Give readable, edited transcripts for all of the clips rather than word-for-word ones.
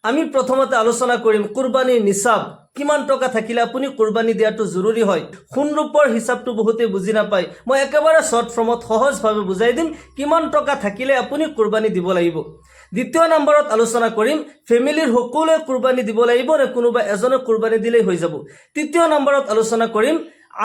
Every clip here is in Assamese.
আমি প্ৰথমতে আলোচনা কৰিম কুৰবানীৰ নিচাব কিমান টকা থাকিলে আপুনি কুৰবানী দিয়াটো জৰুৰী হয়। সোণৰূপৰ হিচাপটো বহুতে বুজি নাপায়, মই একেবাৰে শৰ্ট ফৰ্মত সহজভাৱে বুজাই দিম কিমান টকা থাকিলে আপুনি কুৰবানী দিব লাগিব। দ্বিতীয় নম্বৰত আলোচনা কৰিম ফেমিলিৰ সকলোৱে কুৰবানী দিব লাগিব নে কোনোবা এজনে কুৰবানী দিলেই হৈ যাব। তৃতীয় নম্বৰত আলোচনা কৰিম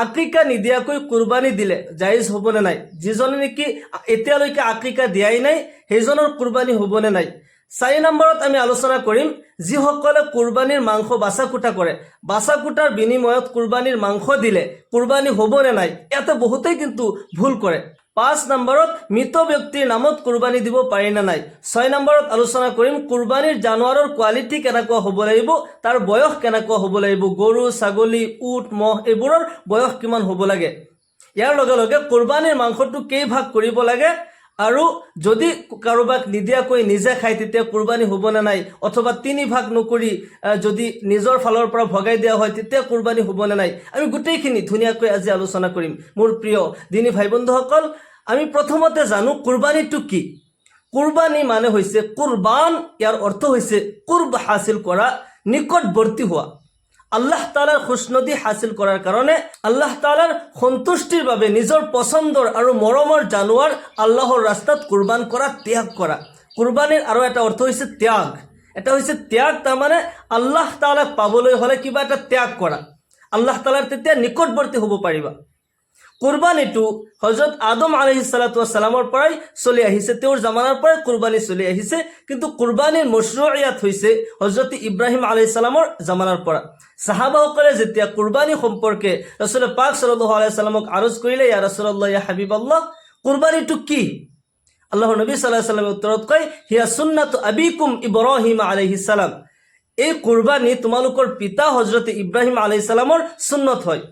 আকিকা নিদিয়াকৈ কুৰবানী দিলে জায়েজ হ'বনে নাই, যিজনে নেকি এতিয়ালৈকে আকিকা দিয়াই নাই সেইজনৰ কুৰবানী হ'বনে নাই। 4 নম্বৰত আমি আলোচনা কৰিম যিসকলে কুৰবানীৰ মাংস বাছা কুটা কৰে, বাছা কুটাৰ বিনিময়ত কুৰবানীৰ মাংস দিলে কুৰবানী হ'বনে নাই, ইয়াতে বহুতেই কিন্তু ভুল কৰে। 5 নম্বৰত মৃত ব্যক্তিৰ নামত কুৰবানী দিব পাৰি না নাই। 6 নম্বৰত আলোচনা কৰিম কুৰবানীৰ জানোৱাৰৰ কোৱালিটি কেনেকুৱা হ'ব লাগিব, তাৰ বয়স কেনেকুৱা হ'ব লাগিব, গৰু ছাগলী উট মহ এইবোৰৰ বয়স কিমান হ'ব লাগে। ইয়াৰ লগে লগে কুৰবানীৰ মাংসটো কেইভাগ কৰিব লাগে আৰু যদি কাৰোবাক নিদিয়াকৈ নিজে খায় তেতিয়া কুৰবানী হ'বনে নাই, অথবা 3 ভাগ নকৰি যদি নিজৰ ফালৰ পৰা ভগাই দিয়া হয় তেতিয়া কুৰবানী হ'বনে নাই, আমি গোটেইখিনি ধুনীয়াকৈ আজি আলোচনা কৰিম। মোৰ প্ৰিয় দিনী ভাই বন্ধুসকল, আমি প্ৰথমতে জানো কুৰবানীটো কি। কুৰবানী মানে হৈছে কুৰবান, ইয়াৰ অৰ্থ হৈছে কুৰব হাসিল কৰা, নিকটবৰ্তী হোৱা। আল্লাহ তাআলাৰ খুশনদী হাসিল কৰাৰ কাৰণে, আল্লাহ তাআলাৰ সন্তুষ্টিৰ বাবে নিজৰ পছন্দৰ আৰু মৰমৰ জানোৱাৰ আল্লাহৰ ৰাস্তাত কুৰবান কৰা, ত্যাগ কৰা। কুৰবানীৰ আৰু এটা অৰ্থ হৈছে ত্যাগ। এটা হৈছে ত্যাগ, তাৰমানে আল্লাহ তাআলাক পাবলৈ হ'লে কিবা এটা ত্যাগ কৰা, আল্লাহ তাআলাৰ তেতিয়া নিকটবৰ্তী হ'ব পাৰিবা। কুৰবানীটো হযৰত আদম আলাইহিস সালাতু ওয়াস সালামৰ পৰাই চলি আহিছে, তেওঁৰ জামানাৰ পৰাই কুৰবানী চলি আহিছে, কিন্তু কুৰবানীৰ মশৰুইয়াত হৈছে হযৰত ইব্ৰাহিম আলাইহিস সালামৰ জামানাৰ পৰা। সাহাবাসকলে যেতিয়া কুৰবানী সম্পৰ্কে ৰাসূল পাক সাল্লাল্লাহু আলাইহি সাল্লামক আৰজ কৰিলে, ইয়া ৰাসূলুল্লাহ ইয়া হাবিবাল্লাহ কুৰবানীটো কি, আল্লাহৰ নবী সাল্লাল্লাহু আলাইহি সাল্লামে উত্তৰত কয় হিয়া সুন্নাতু আবিকুম ইব্ৰাহিম আলাইহিস সালাম, এই কুৰবানী তোমালোকৰ পিতা হযৰত ইব্ৰাহিম আলাইহিস সালামৰ সুন্নত হয়।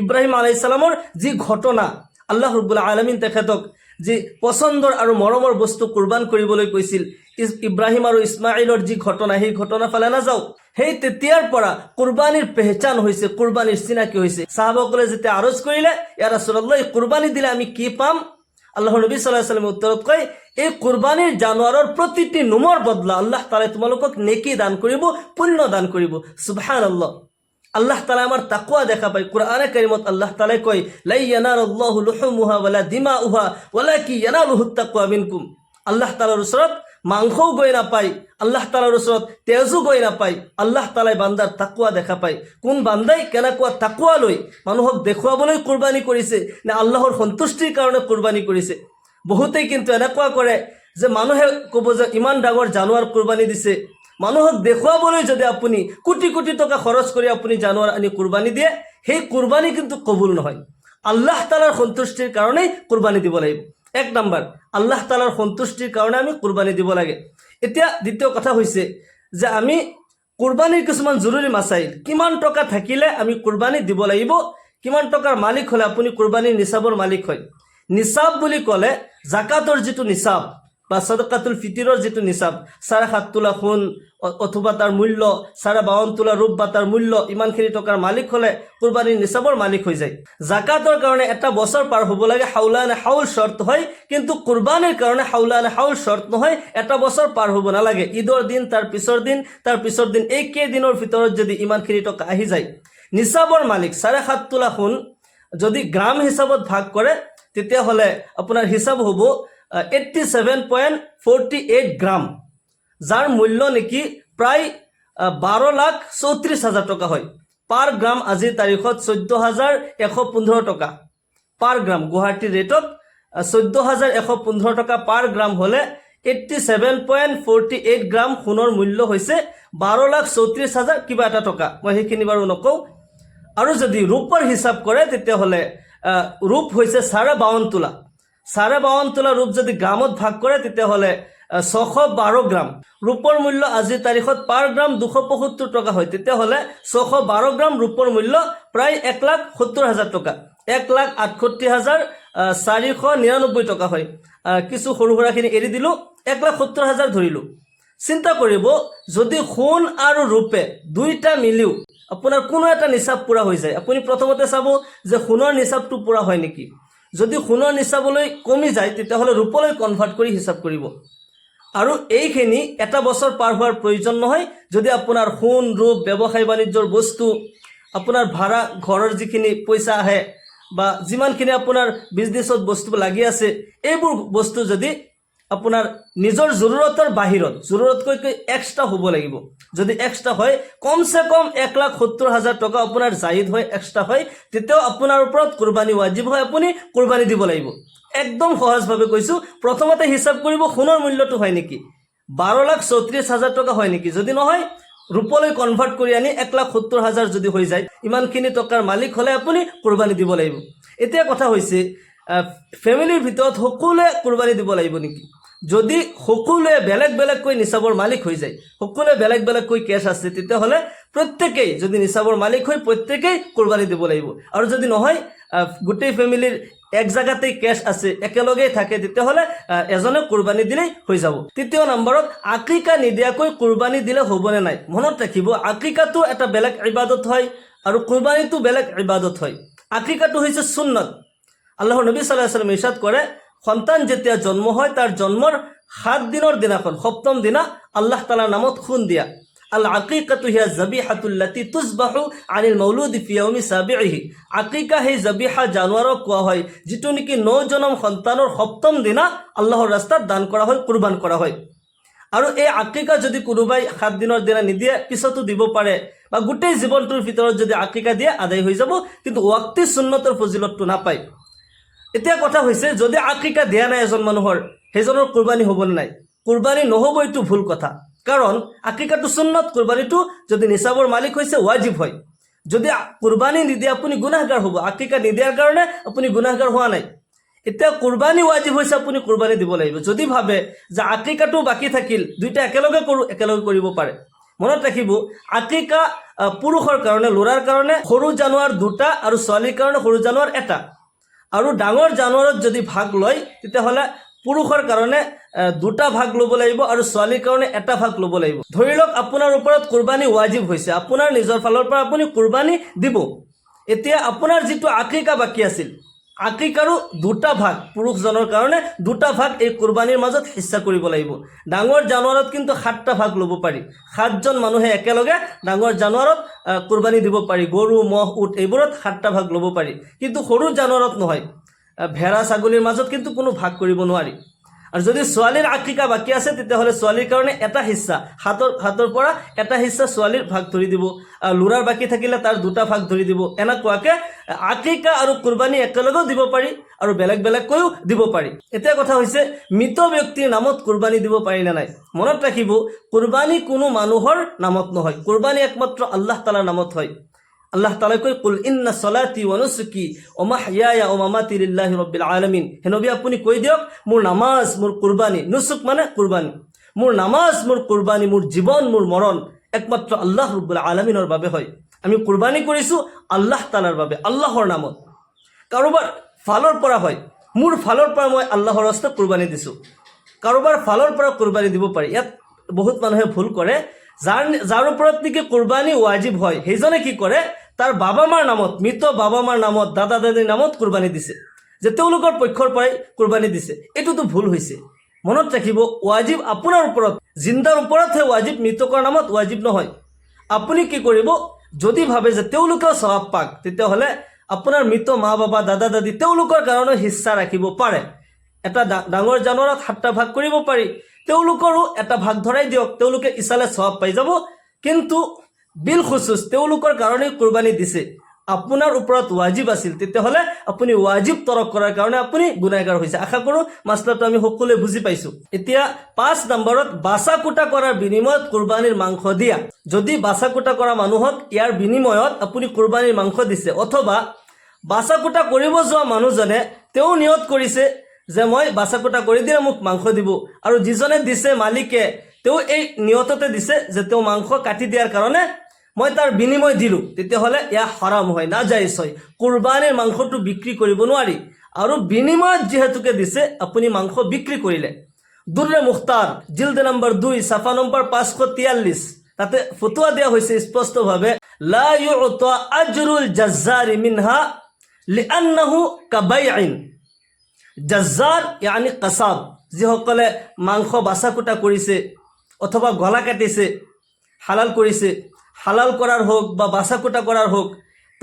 ইব্ৰাহিম আলাইহিস সালামৰ যি ঘটনা, আল্লাহ ৰাব্বুল আলামিন তেখেতক যি পছন্দৰ আৰু মৰমৰ বস্তু কুৰবান কৰিবলৈ কৈছিল, ইব্ৰাহিম আৰু ইছমাইলৰ যি ঘটনা, সেই ঘটনা ফালে নাযাওঁ, সেই তেতিয়াৰ পৰা কুৰবানীৰ পেহচান হৈছে, কুৰবানীৰ চিনাকি হৈছে। সাহাবাসকলে যেতিয়া আৰজ কৰিলে ইয়া ৰাসূলুল্লাহ এই কুৰবানী দিলে আমি কি পাম, আল্লাহৰ নবী সাল্লাল্লাহু আলাইহি সাল্লামে উত্তৰত কয় এই কুৰবানীৰ জানোৱাৰৰ প্ৰতিটি নোমৰ বদলা আল্লাহ তাআলা তোমালোকক নেকি দান কৰিব, পুণ্য দান কৰিব। সুবহানাল্লাহ, আল্লাহ তাআলা আমাৰ তাকওয়া দেখা পায়। কোরআনে কারীমত আল্লাহ তাআলা কয় লা ইয়ানালুল্লাহু লুহুমুহা ওয়ালা দিমাউহা ওয়ালাকি ইয়ানালুহুত তাকওয়া মিনকুম, আল্লাহ তাআলাৰ ওচৰত মাংসও গৈ নাপায়, আল্লাহ তাআলাৰ ওচৰত তেজও গৈ নাপায়, আল্লাহ তাআলাই বান্দাৰ তাকওয়া দেখা পায়। কোন বান্দাই কেনেকুৱা তাকওয়া লৈ মানুহক দেখুৱাবলৈ কুৰবানী কৰিছে নে আল্লাহৰ সন্তুষ্টিৰ কাৰণে কুৰবানী কৰিছে। বহুতেই কিন্তু এনেকুৱা কৰে যে মানুহে ক'ব যে ইমান ডাঙৰ জানোৱাৰ কুৰবানী দিছে, মানুহক দেখুৱাবলৈ যদি আপুনি কোটি কোটি টকা খৰচ কৰি আপুনি জানোৱাৰ আনি কুৰবানী দিয়ে, সেই কুৰবানী কিন্তু কবুল নহয়। আল্লাহ তাআলাৰ সন্তুষ্টিৰ কাৰণে কুৰবানী দিব লাগিব। 1 নম্বৰ, আল্লাহ তাআলাৰ সন্তুষ্টিৰ কাৰণে আমি কুৰবানী দিব লাগে। এতিয়া দ্বিতীয় কথা হৈছে যে আমি কুৰবানীৰ কিছুমান জৰুৰী মাসাইল, কিমান টকা থাকিলে আমি কুৰবানী দিব লাগিব, কিমান টকাৰ মালিক হ'লে আপুনি কুৰবানীৰ নিচাবৰ মালিক হয়। নিচাব বুলি ক'লে জাকাতৰ যিটো নিচাব বা সদকাতুল ফিতৰৰ যিটো নিচাব, 7.5 তোলা সোণ অথবা তাৰ মূল্য 52.5 তোলা ৰূপ বা তাৰ মূল্য, ইমানখিনি টকাৰ মালিক হ'লে কুৰবানীৰ নিচাবৰ মালিক হৈ যায়। জাকাতৰ কাৰণে এটা বছৰ পাৰ হ'ব লাগে, হাউলানে হাউল শৰ্ত হয়, কিন্তু কুৰবানীৰ কাৰণে হাউলানে হাউল শৰ্ত নহয়, এটা বছৰ পাৰ হ'ব নালাগে। ঈদৰ দিন, তাৰ পিছৰ দিন, তাৰ পিছৰ দিন, এই কেইদিনৰ ভিতৰত যদি ইমানখিনি টকা আহি যায়, নিচাবৰ মালিক 7.5 তোলা সোণ যদি গ্ৰাম হিচাপত ভাগ কৰে তেতিয়াহ'লে আপোনাৰ হিচাপ হ'ব 87.48 গ্ৰাম, যাৰ মূল্য নেকি প্ৰায় 12,34,000 টকা হয়। পাৰ গ্ৰাম আজিৰ তাৰিখত 14,115 টকা পাৰ গ্ৰাম, গুৱাহাটীৰ ৰেটত 14,115 টকা পাৰ গ্ৰাম হ'লে 87.48 গ্ৰাম সোণৰ মূল্য হৈছে 12,34,000 কিবা এটা টকা, মই সেইখিনি বাৰু নকওঁ। আৰু যদি ৰূপৰ হিচাপ কৰে তেতিয়াহ'লে ৰূপ হৈছে 52.5 তোলা, 52.5 তোলা ৰূপ যদি গ্ৰামত ভাগ কৰে তেতিয়াহ'লে 612 গ্ৰাম। ৰূপৰ মূল্য আজিৰ তাৰিখত পাৰ গ্ৰাম 275 টকা হয়, তেতিয়াহ'লে 612 গ্ৰাম ৰূপৰ মূল্য প্ৰায় 1,70,000 টকা, 1,68,499 টকা হয়। কিছু সৰু সুৰাখিনি এৰি দিলোঁ, 1,70,000 ধৰিলোঁ। চিন্তা কৰিব যদি সোণ আৰু ৰূপে দুইটা মিলিও আপোনাৰ কোনো এটা নিচাব পুৰা হৈ যায়, আপুনি প্ৰথমতে চাব যে সোণৰ নিচাবটো পুৰা হয় নেকি। যদি সোণৰ নিচাবলৈ কমি যায় তেতিয়াহ'লে ৰূপলৈ কনভাৰ্ট কৰি হিচাপ কৰিব। আৰু এইখিনি এটা বছৰ পাৰ হোৱাৰ প্ৰয়োজন নহয় যদি আপোনাৰ সোণ ৰূপ ব্যৱসায় বাণিজ্যৰ বস্তু আপোনাৰ ভাড়া ঘৰৰ যিখিনি পইচা আহে বা যিমানখিনি আপোনাৰ বিজনেছত বস্তু লাগি আছে এইবোৰ বস্তু যদি আপোনাৰ নিজৰ জৰুৰতৰ বাহিৰত জৰুৰতকৈ এক্সট্ৰা হ'ব লাগিব যদি এক্সট্ৰা হয় কমসে কম 1,70,000 টকা আপোনাৰ জাহিদ হয় এক্সট্ৰা হয় তেতিয়াও আপোনাৰ ওপৰত কুৰবানী ৱাজিব হয় আপুনি কুৰবানী দিব লাগিব একদম সহজভাৱে কৈছো প্ৰথমতে হিচাপ কৰিব সোণৰ মূল্যটো হয় নেকি 12,34,000 টকা হয় নেকি যদি নহয় ৰূপলৈ কনভাৰ্ট কৰি আনি 1,70,000 যদি হৈ যায় ইমানখিনি টকাৰ মালিক হলে আপুনি কুৰবানী দিব লাগিব এতিয়া কথা হৈছে ফ্যামিলিৰ ভিতৰত সকলোৱে কুৰবানী দিব লাগিব নেকি যদি সকলোৱে বেলেগ বেলেগকৈ নিসাবৰ মালিক হৈ যায় সকলোৱে বেলেগ বেলেগকৈ কেছ আছে তেতিয়াহলে প্ৰত্যেকেই যদি নিসাবৰ মালিক হয় প্ৰত্যেকেই কুৰবানী দিব লাগিব আৰু যদি নহয় গোটেই ফ্যামিলিৰ এক জায়গাতেই কেছ আছে একেলগে থাকে তেতিয়াহলে এজনে কুৰবানী দিলেই হৈ যাব তৃতীয় নম্বৰত আকিকা নিদিয়াকৈ কুৰবানী দিলে হ'বনে নাই মনত ৰাখিব আকিকাটো এটা বেলেগ ইবাদত হয় আৰু কুৰবানীটো বেলেগ ইবাদত হয় আকিকাটো হৈছে সুন্নত আল্লাহৰ নবী সাল্লাল্লাহু আলাইহি ওয়াসাল্লাম ইৰশাদ কৰে সন্তান যেতিয়া জন্ম হয় তাৰ জন্মৰ 7 দিনৰ দিনাখন সপ্তম দিনা আল্লাহ তাআলাৰ নামত খুন দিয়া আল আকিকাতু হিয়া যাবিহাতুল্লাতি তুজবাহু আনিল মাউলুদি ফি ইয়াউমি সাবিহি আকিকা হে যাবিহা জানোয়াৰক কোৱা হয় যিটো নেকি নজনম সন্তানৰ সপ্তম দিনা আল্লাহৰ ৰাস্তাত দান কৰা হয় কুৰবান কৰা হয় আৰু এই আকিকা যদি কোনোবাই 7 দিনৰ দিনা নিদিয়ে পিছতো দিব পাৰে বা গোটেই জীৱনটোৰ ভিতৰত যদি আকিকা দিয়ে আদায় হৈ যাব কিন্তু ওয়াক্তি সুন্নতৰ ফজিলতটো নাপায় এতিয়া কথা হৈছে যদি আকিকা দিয়া নাই এজন মানুহৰ হেজনৰ কুৰবানী হ'ব নাই কুৰবানী নহব এটো ভুল কথা কাৰণ আকিকাটো সুন্নত কুৰবানীটো যদি নিসাবৰ মালিক হৈছে ওয়াজিব হয় যদি কুৰবানী নিদিয়ে আপুনি গুনাহগাৰ হ'ব আকিকা নিদিয়াৰ কাৰণে আপুনি গুনাহগাৰ হোৱা নাই এতিয়া কুরবানী ওয়াজিব হৈছে আপুনি কুরবানী দিব লাগিব যদি ভাবে যে আকিকাটো বাকি থাকিল দুইটা একেলগে কৰিব পাৰে মনত ৰাখিব আকিকা পুৰুষৰ কাৰণে লৰাৰ কাৰণে সৰু জানোৱাৰ দুটা আৰু ছোৱালীৰ কাৰণে সৰু জানোৱাৰ এটা আৰু ডাঙৰ জানোৱাৰত যদি ভাগ লয় তেতিয়াহলে পুৰুষৰ কাৰণে দুটা ভাগ ল'ব লাগিব আৰু ছোৱালীৰ কাৰণে এটা ভাগ ল'ব লাগিব ধৰি লওক আপোনাৰ ওপৰত কুৰবানী ওয়াজিব হৈছে আপোনাৰ নিজৰ ফালৰ পৰা আপুনি কুৰবানী দিব এতিয়া আপোনাৰ যেটো আকিকা বাকি আছিল আকিকাৰো দুটা ভাগ পুৰুষজনৰ কাৰণে দুটা ভাগ এই কুৰবানীৰ মাজত হিস্সা কৰিব লাগিব ডাঙৰ জানোৱাৰত কিন্তু 7টা ভাগ ল'ব পাৰি 7জন মানুহে একেলগে ডাঙৰ জানোৱাৰত কুৰবানী দিব পাৰি গৰু মহ উট এইবোৰত 7টা ভাগ ল'ব পাৰি কিন্তু সৰু জানোৱাৰত নহয় ভেড়া ছাগলীৰ মাজত কিন্তু কোনো ভাগ কৰিব নোৱাৰি আৰু যদি ছোৱালীৰ আকিকা বাকি আছে তেতিয়াহলে ছোৱালীৰ কাৰণে এটা হিস্সা হাতৰ পৰা এটা হিস্সা ছোৱালীৰ ভাগ ধৰি দিব আৰু লৰাৰ বাকি থাকিলে তাৰ দুটা ভাগ ধৰি দিব এনেকুৱাকে আকিকা আৰু কুৰবানী একেলগে দিব পাৰি আৰু বেলেগ বেলেগকৈও দিব পাৰি এতিয়া কথা হৈছে মৃত ব্যক্তিৰ নামত কুৰবানী দিব পাৰি না নাই মনত ৰাখিব কুৰবানী কোনো মানুহৰ নামত নহয় কুৰবানী একমাত্ৰ আল্লাহ তাআলাৰ নামত হয় আল্লাহ তাআলা কয় কুল ইন্না সলাতি ওয়া নুসুকি ওয়া মাহইয়ায়া ওয়া মামাতি লিল্লাহি রাব্বিল আলামিন হে নবী আপুনি কৈ দিয়ক মোৰ নামাজ মোৰ কুৰবানী নুসুক মানে কুৰবানী মোৰ নামাজ মোৰ কুৰবানী মোৰ জীৱন মোৰ মৰণ একমাত্ৰ আল্লাহ ৰাব্বুল আলামিনৰ বাবে হয় আমি কুৰবানী কৰিছো আল্লাহ তাআলাৰ বাবে আল্লাহৰ নামত কাৰোবাৰ ফালৰ পৰা হয় মোৰ ফালৰ পৰা মই আল্লাহৰ ৰাস্তাত কুৰবানী দিছো কাৰোবাৰ ফালৰ পৰা কুৰবানী দিব পাৰি ইয়াত বহুত মানুহে ভুল কৰে যাৰ ওপৰত নেকি কুৰবানী ওয়াজিব হয় হেজনে কি কৰে তাৰ বাবা মাৰ নামত মৃত বাবা মাৰ নামত দাদা দাদিৰ নামত কুৰবানী দিছে যে তেওঁলোকৰ পক্ষৰ পৰাই কুৰবানী দিছে এটোতো ভুল হৈছে মনত ৰাখিব ওয়াজিব আপোনাৰ ওপৰত জিন্দাৰ ওপৰতহে ওয়াজিব মৃতকৰ নামত ওয়াজিব নহয় আপুনি কি কৰিব যদি ভাবে যে তেওঁলোকেও সওয়াব পাক তেতিয়াহলে আপোনাৰ মৃত মা বাবা দাদা দাদি তেওঁলোকৰ কাৰণে হিস্সা ৰাখিব পাৰে এটা ডাঙৰ জানোৱাৰত 7টা ভাগ কৰিব পাৰি তেওঁলোকৰো এটা ভাগ ধৰাই দিয়ক তেওঁলোকে ইসালে সওয়াব পাই যাব কিন্তু বিল খুসুস তেওঁলোকৰ কাৰণে কুৰবানী দিছে আপোনাৰ ওপৰত ওয়াজিব আছিল তেতিয়াহলে আপুনি ওয়াজিব তৰক কৰাৰ কাৰণে আপুনি গুনাহগাৰ হৈছে আশা কৰো মাসলাটো আমি সকলোৱে বুজি পাইছো এতিয়া 5 নম্বৰত বাছা কুটা কৰাৰ বিনিময়ত কুৰবানীৰ মাংস দিয়া যদি বাছা কুটা কৰা মানুহক ইয়াৰ বিনিময়ত আপুনি কুৰবানীৰ মাংস দিছে অথবা বাছা কুটা কৰিব যোৱা মানুহজনে তেও নিয়ত কৰিছে যে মই বাছা কুটা কৰি দিলে মোক মাংস দিব আৰু যিজনে দিছে মালিকে তেও এই নিয়ততে দিছে যে তেও মাংস কাটি দিয়াৰ কাৰণে মই তাৰ বিনিময় দিলু তেতিয়াহলে ইয়া হাৰাম হয় না জায়েজ হয় কুৰবানীৰ মাংসটো বিক্ৰী কৰিব নোৱাৰি আৰু বিনিময়ত যেহেতুকে দিছে আপুনি মাংস বিক্ৰী কৰিলে দুৰৰে মুখতাৰ জিলদ নম্বৰ 2 সাফা নম্বৰ 543 তাতে ফতোয়া দেয়া হৈছে স্পষ্টভাৱে লা ইউতা আজৰুল জাজ্জাৰ মিনহা লিআন্নাহু কাবাইইন জাজ্জাৰ yani কাসাব যিসকলে মাংস বাছা কুটা কৰিছে অথবা গলা কাটিছে, হালাল কৰিছে, হালাল কৰাৰ হোক বা বাছা কুটা কৰাৰ হোক,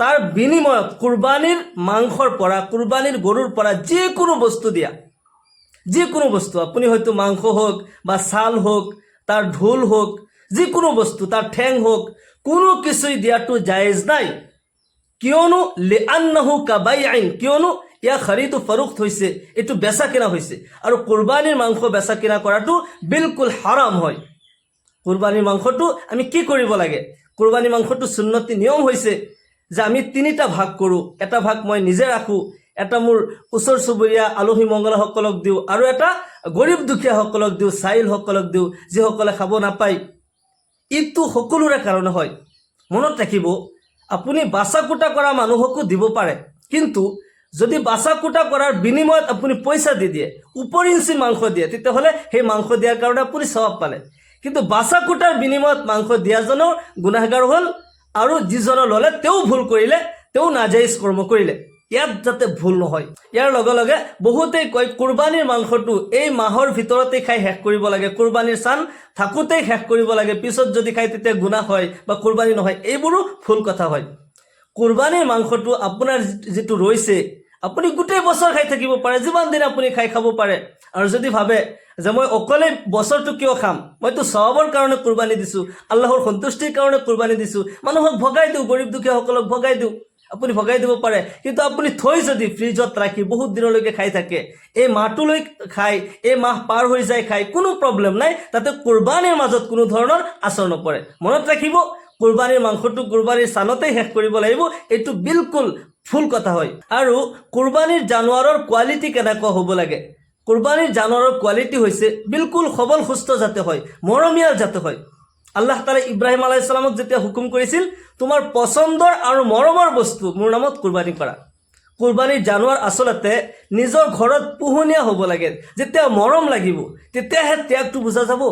তাৰ বিনিময়ত কুৰবানীৰ মাংসৰ পৰা, কুৰবানীৰ গৰুৰ পৰা যিকোনো বস্তু দিয়া, যিকোনো বস্তু, আপুনি হয়তো মাংস হোক বা ছাল হোক, তাৰ ঢোল হোক, যিকোনো বস্তু, তাৰ ঠেং হোক, কোনো কিছুই দিয়াটো জায়েজ নাই। কিয়নো লিআন্নাহু কাবাইআইন, কিয়নো ইয়াৰ খৰিদু ফৰোখ্ত হৈছে, এইটো বেচা কিনা হৈছে, আৰু কুৰবানীৰ মাংস বেচা কিনা কৰাটো বিলকুল হাৰাম হয়। কুৰবানীৰ মাংসটো আমি কি কৰিব লাগে? কুৰবানীৰ মাংসটো সুন্নতি নিয়ম হৈছে যে আমি 3টা ভাগ কৰোঁ। এটা ভাগ মই নিজে ৰাখোঁ, এটা মোৰ ওচৰ চুবুৰীয়া আলহী মংগলাসকলক দিওঁ, আৰু এটা গৰীব দুখীয়াসকলক দিওঁ, চাইলসকলক দিওঁ, যিসকলে খাব নাপায়। এইটো সকলোৰে কাৰণে হয়। মনত ৰাখিব, আপুনি বাছা কুটা কৰা মানুহকো দিব পাৰে, কিন্তু যদি বাছা কুটা কৰাৰ বিনিময়ত আপুনি পইচা দি দিয়ে, উপৰিঞ্চি মাংস দিয়ে, তেতিয়াহ'লে সেই মাংস দিয়াৰ কাৰণে আপুনি সৱাব পালে। কিন্তু বাছা কুটাৰ বিনিময়ত মাংস দিয়াজনৰ গুনাহগাৰ হ'ল, আৰু যিজনৰ ল'লে তেওঁ ভুল কৰিলে, তেওঁ নাজাইজ কৰ্ম কৰিলে। ইয়াত যাতে ভুল নহয়। ইয়াৰ লগে লগে বহুতেই কয় কুৰবানীৰ মাংসটো এই মাহৰ ভিতৰতেই খাই শেষ কৰিব লাগে, কুৰবানীৰ চান থাকোঁতেই শেষ কৰিব লাগে, পিছত যদি খাই তেতিয়া গুনাহ হয় বা কুৰবানী নহয়। এইবোৰো ভুল কথা হয়। কুৰবানীৰ মাংসটো আপোনাৰ যিটো ৰৈছে, আপুনি গোটেই বছৰ খাই থাকিব পাৰে, যিমান দিন আপুনি খাব পাৰে। আৰু যদি ভাবে যে মই অকলে বছৰটো কিয় খাম, মইতো সৱাবৰ কাৰণে কুৰবানী দিছোঁ, আল্লাহৰ সন্তুষ্টিৰ কাৰণে কুৰবানী দিছোঁ, মানুহক ভগাই দিওঁ, গৰীব দুখীয়াসকলক ভগাই দিওঁ, আপুনি ভগাই দিব পাৰে। কিন্তু আপুনি থৈ যদি ফ্ৰিজত ৰাখি বহুত দিনলৈকে খাই থাকে, এই মাহটোলৈ খাই, এই মাহ পাৰ হৈ যায় খাই, কোনো প্ৰব্লেম নাই, তাতে কুৰবানীৰ মাজত কোনো ধৰণৰ আচৰ নপৰে। মনত ৰাখিব, কুৰবানীৰ মাংসটো কুৰবানীৰ চানতেই শেষ কৰিব লাগিব, এইটো বিলকুল ভুল কথা হয়। আৰু কুৰবানীৰ জানুৱাৰৰ কোৱালিটি কেনেকুৱা হ'ব লাগে? কুৰবানীৰ জানুৱাৰৰ কোৱালিটি হৈছে বিলকুল সবল সুস্থ যাতে হয়, মৰমীয়াল যাতে হয়। আল্লাহ তাআলা ইব্ৰাহিম আলাইহিস সালামক যেতিয়া হুকুম কৰিছিল, তোমাৰ পচন্দৰ আৰু মৰমৰ বস্তু মোৰ নামত কুৰবানী কৰা। কুৰবানীৰ জানুৱাৰ আচলতে নিজৰ ঘৰত পোহনীয়া হ'ব লাগে। যেতিয়া মৰম লাগিব, তেতিয়াহে ত্যাগটো বুজা যাব।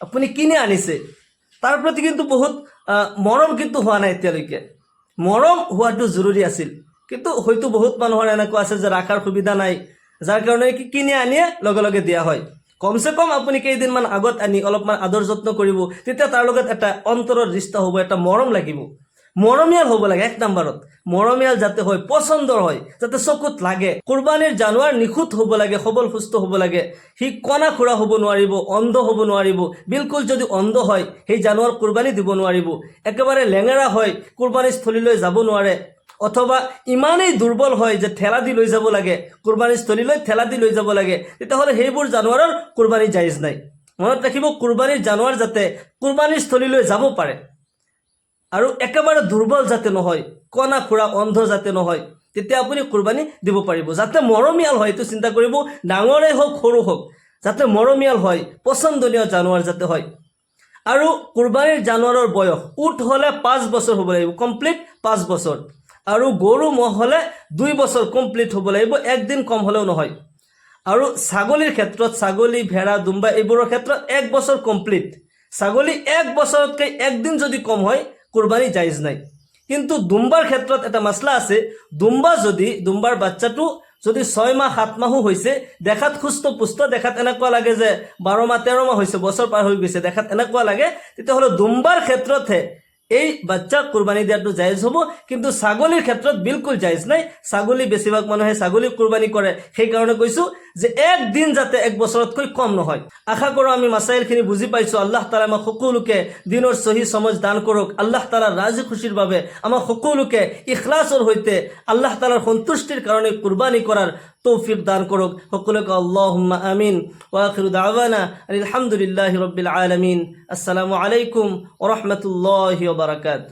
আপুনি কিনে আনিছে, তাৰ প্ৰতি কিন্তু বহুত মৰম কিন্তু হোৱা নাই এতিয়ালৈকে। মৰম হোৱাটো জৰুৰী আছিল, কিন্তু হয়তো বহুত মানুহৰ এনেকুৱা আছে যে ৰাখাৰ সুবিধা নাই, যাৰ কাৰণে কিনি আনিয়ে লগে লগে দিয়া হয়। কমচে কম আপুনি কেইদিনমান আগত আনি অলপমান আদৰ যত্ন কৰিব, তেতিয়া তাৰ লগত এটা অন্তৰৰ ৰিষ্টা হ'ব, এটা মৰম লাগিব। মৰমীয়াল হ'ব লাগে। 1 নম্বৰত মৰমীয়াল যাতে হয়, পচন্দৰ হয়, যাতে চকুত লাগে। কুৰবানীৰ জানুৱাৰ নিখুঁত হ'ব লাগে, সবল সুস্থ হ'ব লাগে। সি কণা খুৰা হ'ব নোৱাৰিব, অন্ধ হ'ব নোৱাৰিব। বিলকুল যদি অন্ধ হয়, সেই জানুৱাৰ কুৰবানী দিব নোৱাৰিব। একেবাৰে লেঙেৰা হয়, কুৰবানীস্থলীলৈ যাব নোৱাৰে, অথবা ইমানেই দুৰ্বল হয় যে ঠেলা দি লৈ যাব লাগে, কুৰবানীস্থলীলৈ ঠেলা দি লৈ যাব লাগে, তেতিয়াহ'লে সেইবোৰ জানুৱাৰৰ কুৰবানী জায়েজ নাই। মনত ৰাখিব, কুৰবানীৰ জানুৱাৰ যাতে কুৰবানীস্থলীলৈ যাব পাৰে, আৰু একেবাৰে দুৰ্বল যাতে নহয়, কণা খুৰা অন্ধ যাতে নহয়, তেতিয়া আপুনি কুৰবানী দিব পাৰিব। যাতে মৰমীয়াল হয়, এইটো চিন্তা কৰিব, ডাঙৰেই হওক সৰু হওক, যাতে মৰমীয়াল হয়, পচন্দনীয় জানুৱাৰ যাতে হয়। আৰু কুৰবানীৰ জানুৱাৰৰ বয়স, উট হ'লে 5 বছৰ হ'ব লাগিব, কমপ্লিট 5 বছৰ, আৰু গৰু ম'হ হ'লে 2 বছৰ কমপ্লিট হ'ব লাগিব, 1 দিন কম হ'লেও নহয়। আৰু ছাগলীৰ ক্ষেত্ৰত, ছাগলী, ভেড়া, দুম্বা এইবোৰৰ ক্ষেত্ৰত 1 বছৰ কমপ্লিট। ছাগলী 1 বছৰতকৈ 1 দিন যদি কম হয়, কুৰবানী জায়েজ নাই। কিন্তু দুম্বাৰ ক্ষেত্ৰত এটা মাছলা আছে। দুম্বাৰ বাচ্চাটো যদি 6 মাহ 7 মাহো হৈছে, দেখাত সুস্থ পুষ্ট, দেখাত এনেকুৱা লাগে যে 12 মাহ 13 মাহ হৈছে, বছৰ পাৰ হৈ গৈছে, দেখাত এনেকুৱা লাগে, তেতিয়াহ'লে দুম্বাৰ ক্ষেত্ৰতহে এই বাচ্চা কুৰবানী দিয়াটো জায়েজ হ'ব। কিন্তু ছাগলীৰ ক্ষেত্ৰত বিলকুল জায়েজ নাই। ছাগলী বেছিভাগ মানুহে ছাগলী কুৰবানী কৰে, সেইকাৰণে কৈছোঁ যে 1 দিন যাতে 1 বছৰতকৈ কম নহয়। আশা কৰোঁ আমি মাছাইলখিনি বুজি পাইছোঁ। আল্লাহ তাআলা আমাক সকলোকে দিনৰ সহি সমজ দান কৰক। আল্লাহ তাআলাৰ ৰাজি খুশিৰ বাবে আমাক সকলোকে ইখলাছৰ সৈতে আল্লাহ তাআলাৰ সন্তুষ্টিৰ কাৰণে কুৰবানী কৰাৰ তৌফিক দান কৰক। সকলোকে আল্লাহুম্মা আমিন। ওয়া আখিৰু দাওয়ানা আলহামদুলিল্লাহি ৰাব্বিল আলামিন। আসসালামু আলাইকুম ওয়া ৰাহমাতুল্লাহি ওয়া বাৰাকাতুহু।